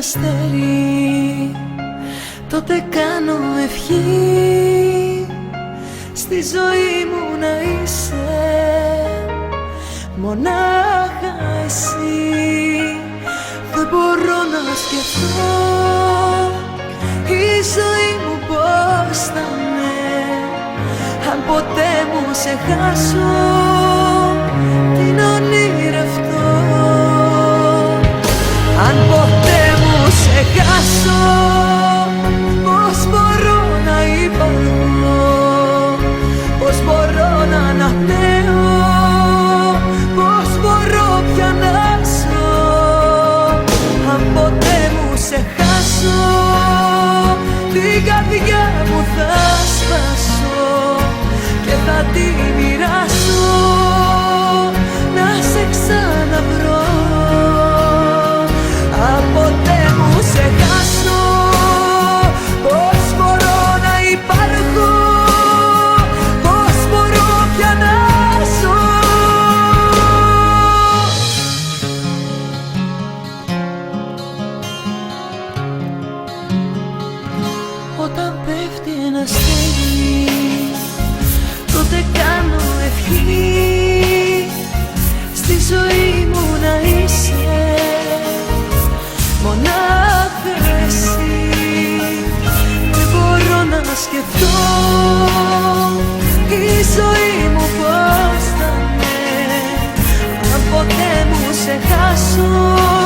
αστέρι, τότε κάνω ευχή στη ζωή μου να είσαι μονάχα εσύ. Δεν μπορώ να σκεφτώ η ζωή μου πώς θα είναι αν ποτέ μου σε χάσω, την ονειρευτώ. Αν ποτέ μου σε χάσω, πώς μπορώ να υπάρχω, πώς μπορώ να αναπνέω, πώς μπορώ πια να ζω. Αν ποτέ μου σε χάσω, την καρδιά μου θα σπάσω και θα τη μοιράσω να σε ξαναβρω. Αν ποτέ μου σε χάσω, πώς μπορώ να υπάρχω, πώς μπορώ πια να ζω. Όταν πέφτει ένα αστέρι, τότε κάνω ευχή στη ζωή μου να είσαι μονάχα εσύ. Δεν μπορώ να σκεφτώ η ζωή μου πώς θα είναι αν ποτέ μου σε χάσω.